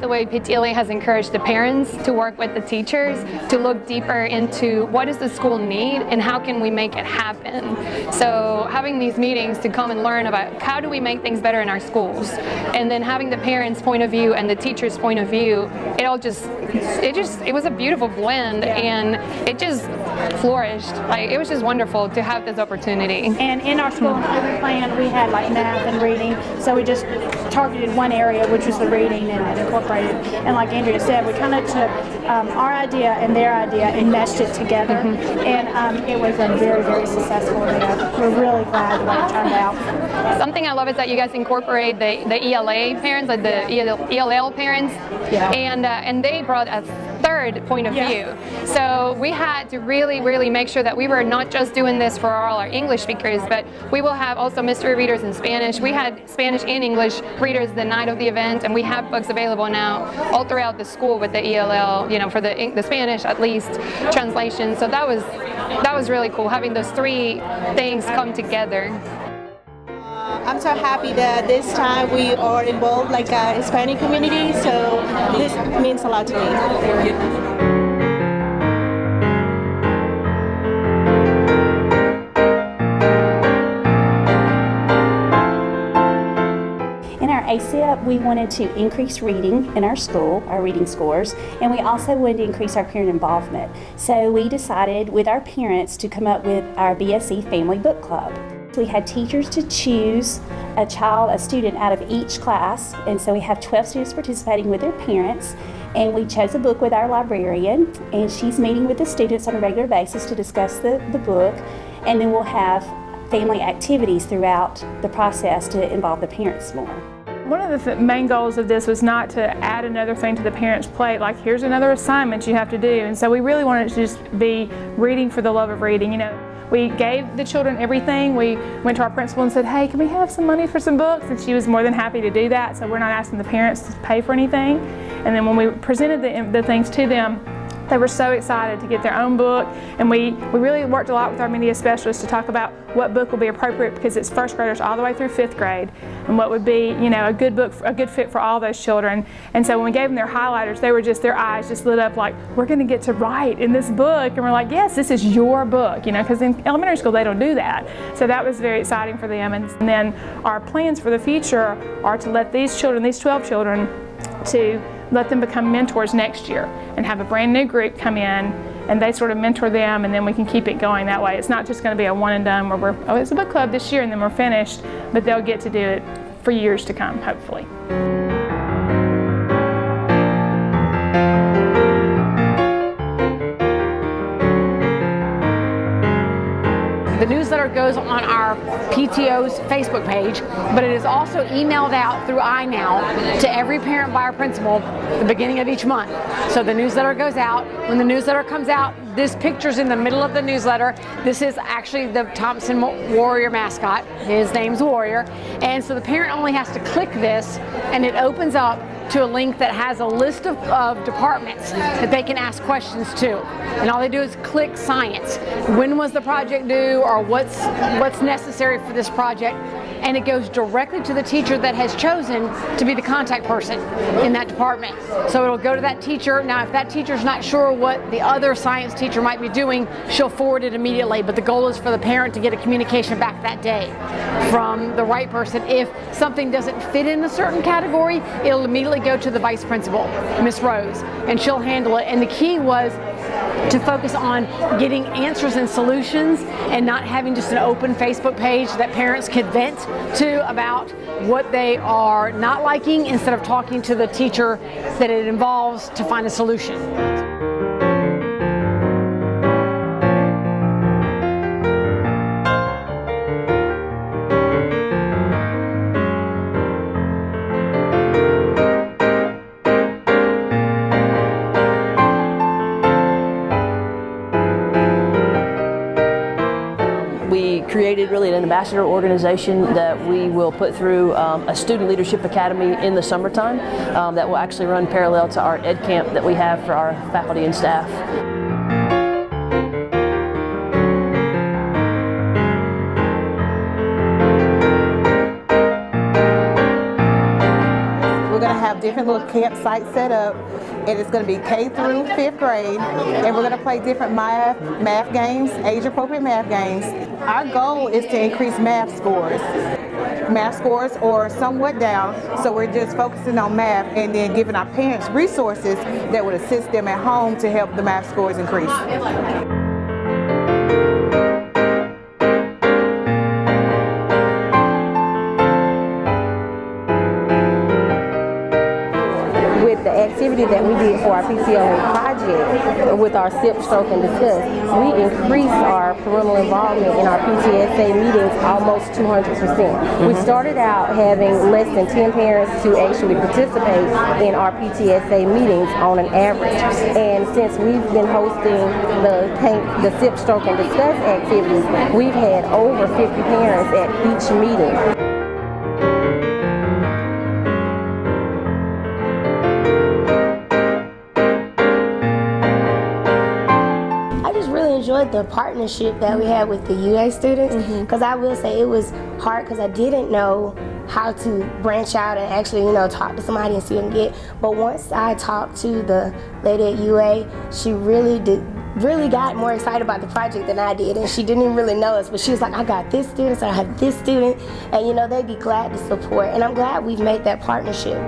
The way PTLA has encouraged the parents to work with the teachers to look deeper into what does the school need and how can we make it happen. So having these meetings to come and learn about how do we make things better in our schools, and then having the parents' point of view and the teachers' point of view, it was a beautiful blend, and it just flourished. Like, it was just wonderful to have this opportunity. And in our school improvement plan, we had like math and reading, so we just targeted one area, which was the reading, and incorporated. And like Andrea said, we kind of took our idea and their idea and meshed it together, and it was a very, very successful event. We're really glad the way it turned out. Something I love is that you guys incorporate the ELA parents, like the ELL parents, and they brought a third point of view. So we had to really make sure that we were not just doing this for all our English speakers, but we will have also mystery readers in Spanish. We had Spanish and English readers the night of the event, and we have books available now all throughout the school with the ELL, for the Spanish at least translation. So that was really cool having those three things come together. I'm so happy that this time we are involved like a Hispanic community, so this means a lot to me. ACEP, we wanted to increase reading in our school, our reading scores, and we also wanted to increase our parent involvement. So we decided with our parents to come up with our BSE Family Book Club. We had teachers to choose a student out of each class, and so we have 12 students participating with their parents, and we chose a book with our librarian, and she's meeting with the students on a regular basis to discuss the book, and then we'll have family activities throughout the process to involve the parents more. One of the main goals of this was not to add another thing to the parents' plate, like here's another assignment you have to do. And so we really wanted to just be reading for the love of reading. We gave the children everything. We went to our principal and said, hey, can we have some money for some books? And she was more than happy to do that. So we're not asking the parents to pay for anything. And then when we presented the things to them, they were so excited to get their own book, and we really worked a lot with our media specialists to talk about what book will be appropriate, because it's first graders all the way through 5th grade, and what would be a good book, a good fit for all those children. And so when we gave them their highlighters, their eyes just lit up like, we're going to get to write in this book, and we're like, yes, this is your book, because in elementary school they don't do that. So that was very exciting for them. And then our plans for the future are to let these children, these 12 children, to let them become mentors next year and have a brand new group come in and they sort of mentor them, and then we can keep it going that way. It's not just going to be a one and done where it's a book club this year and then we're finished, but they'll get to do it for years to come, hopefully. The newsletter goes on our PTO's Facebook page, but it is also emailed out through iNow to every parent by our principal at the beginning of each month. So the newsletter goes out. When the newsletter comes out, this picture's in the middle of the newsletter. This is actually the Thompson Warrior mascot. His name's Warrior. And so the parent only has to click this, and it opens up to a link that has a list of departments that they can ask questions to. And all they do is click science. When was the project due, or what's necessary for this project? And it goes directly to the teacher that has chosen to be the contact person in that department. So it'll go to that teacher. Now, if that teacher's not sure what the other science teacher might be doing, she'll forward it immediately. But the goal is for the parent to get a communication back that day from the right person. If something doesn't fit in a certain category, it'll immediately go to the vice principal, Miss Rose, and she'll handle it. And the key was to focus on getting answers and solutions and not having just an open Facebook page that parents could vent to about what they are not liking, instead of talking to the teacher that it involves to find a solution. Created really an ambassador organization that we will put through a student leadership academy in the summertime that will actually run parallel to our ed camp that we have for our faculty and staff. different little campsites set up, and it's going to be K through 5th grade, and we're going to play different math games, age-appropriate math games. Our goal is to increase math scores. Math scores are somewhat down, so we're just focusing on math and then giving our parents resources that would assist them at home to help the math scores increase. With the activity that we did for our PTLA project with our sip, stroke, and discuss, we increased our parental involvement in our PTSA meetings almost 200%. We started out having less than 10 parents to actually participate in our PTSA meetings on an average. And since we've been hosting the sip, stroke, and discuss activities, we've had over 50 parents at each meeting. Enjoyed the partnership that we had with the UA students, because I will say it was hard because I didn't know how to branch out and actually, talk to somebody and see what I get. But once I talked to the lady at UA, she really got more excited about the project than I did, and she didn't even really know us, but she was like, I got this student, so I have this student, and they'd be glad to support, and I'm glad we've made that partnership.